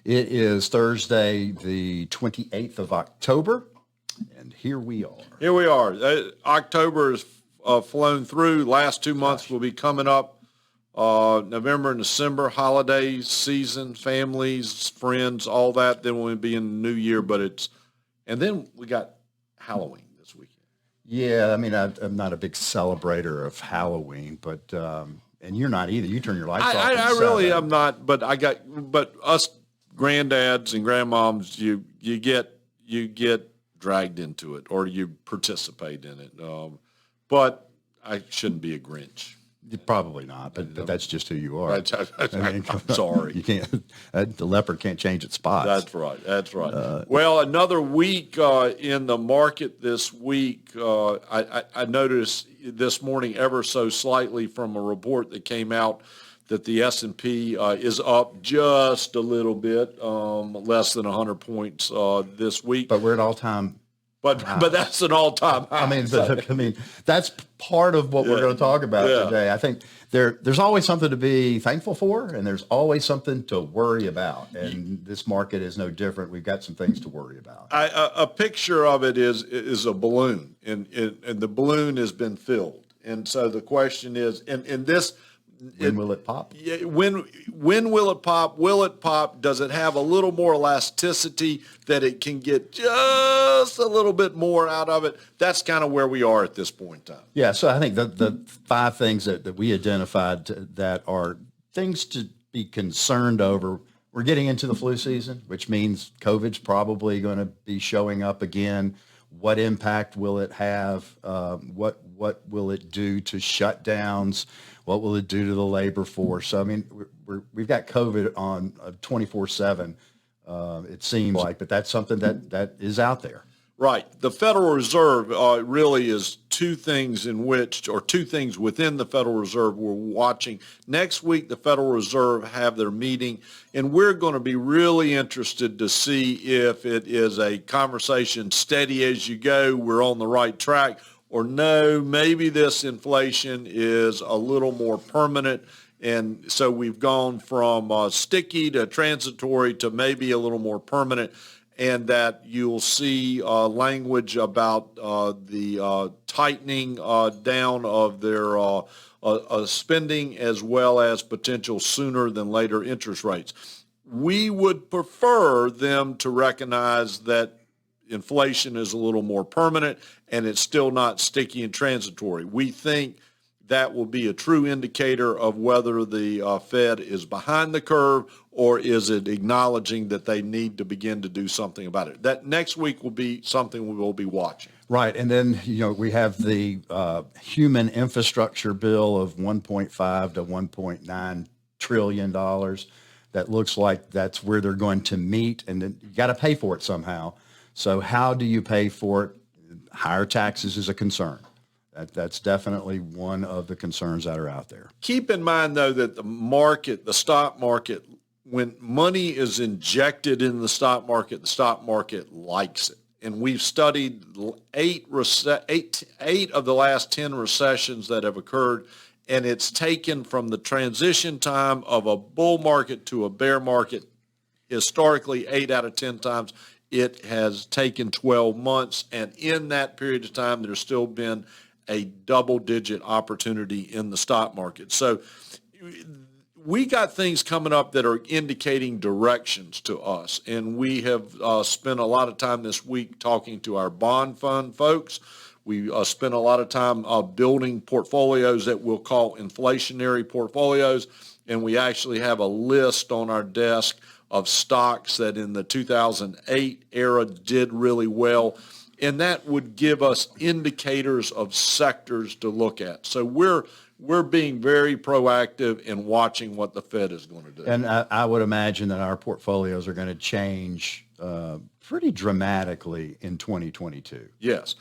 It is Thursday, the 28th of October, and here we are. Here we are. October has flown through. Last 2 months will be coming up. November and December, holidays, season, families, friends, all that. Then we'll be in the new year, and then we got Halloween this weekend. Yeah, I mean, I'm not a big celebrator of Halloween, but and you're not either. You turn your lights off. I really am not, but us granddads and grandmoms, you get dragged into it or you participate in it. But I shouldn't be a Grinch. Probably not, but that's just who you are. I'm sorry. You can't. The leopard can't change its spots. That's right. Well, another week in the market this week. I noticed this morning ever so slightly from a report that came out that the S&P is up just a little bit, less than 100 points this week. But we're at all-time. But that's an all-time high. I mean, that's part of what we're going to talk about today. I think there's always something to be thankful for, and there's always something to worry about. And this market is no different. We've got some things to worry about. A picture of it is a balloon, and the balloon has been filled. And so the question is, and this. When will it pop? When will it pop? Will it pop? Does it have a little more elasticity that it can get just a little bit more out of it? That's kind of where we are at this point in time. Yeah, so I think the 5 things that we identified that are things to be concerned over. We're getting into the flu season, which means COVID's probably going to be showing up again. What impact will it have? What will it do to shutdowns? What will it do to the labor force? So, I mean, we've got COVID on 24/7, it seems like, but that's something that is out there. Right. The Federal Reserve really is two things within the Federal Reserve we're watching. Next week, the Federal Reserve have their meeting, and we're going to be really interested to see if it is a conversation steady as you go, we're on the right track, or no, maybe this inflation is a little more permanent. And so we've gone from sticky to transitory to maybe a little more permanent, and that you'll see language about the tightening down of their spending as well as potential sooner than later interest rates. We would prefer them to recognize that inflation is a little more permanent and it's still not sticky and transitory. We think that will be a true indicator of whether the Fed is behind the curve or is it acknowledging that they need to begin to do something about it. That next week will be something we will be watching. Right, and then we have the human infrastructure bill of $1.5 to $1.9 trillion. That looks like that's where they're going to meet, and then you got to pay for it somehow. So how do you pay for it? Higher taxes is a concern. That's definitely one of the concerns that are out there. Keep in mind, though, that the stock market, when money is injected in the stock market likes it. And we've studied eight of the last 10 recessions that have occurred, and it's taken from the transition time of a bull market to a bear market, historically 8 out of 10 times. It has taken 12 months, and in that period of time, there's still been a double-digit opportunity in the stock market. So we got things coming up that are indicating directions to us, and we have spent a lot of time this week talking to our bond fund folks. We spent a lot of time building portfolios that we'll call inflationary portfolios, and we actually have a list on our desk of stocks that in the 2008 era did really well, and that would give us indicators of sectors to look at. So we're being very proactive in watching what the Fed is going to do. And I would imagine that our portfolios are going to change pretty dramatically in 2022. Yes.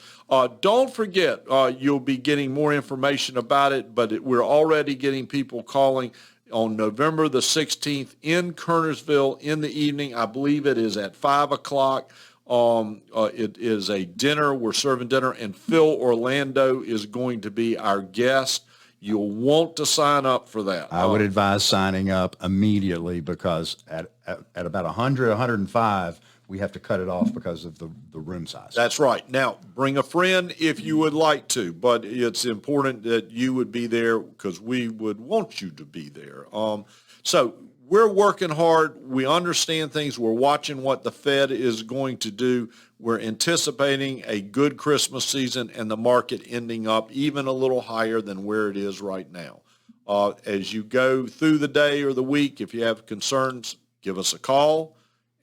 Don't forget, you'll be getting more information about it, but we're already getting people calling on November the 16th in Kernersville in the evening. I believe it is at 5 o'clock. It is a dinner. We're serving dinner, and Phil Orlando is going to be our guest. You'll want to sign up for that. I would advise signing up immediately because at about 100, 105, we have to cut it off because of the room size. That's right. Now, bring a friend if you would like to, but it's important that you would be there because we would want you to be there. So we're working hard. We understand things. We're watching what the Fed is going to do. We're anticipating a good Christmas season and the market ending up even a little higher than where it is right now. As you go through the day or the week, if you have concerns, give us a call.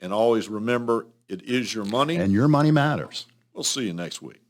And always remember, it is your money. And your money matters. We'll see you next week.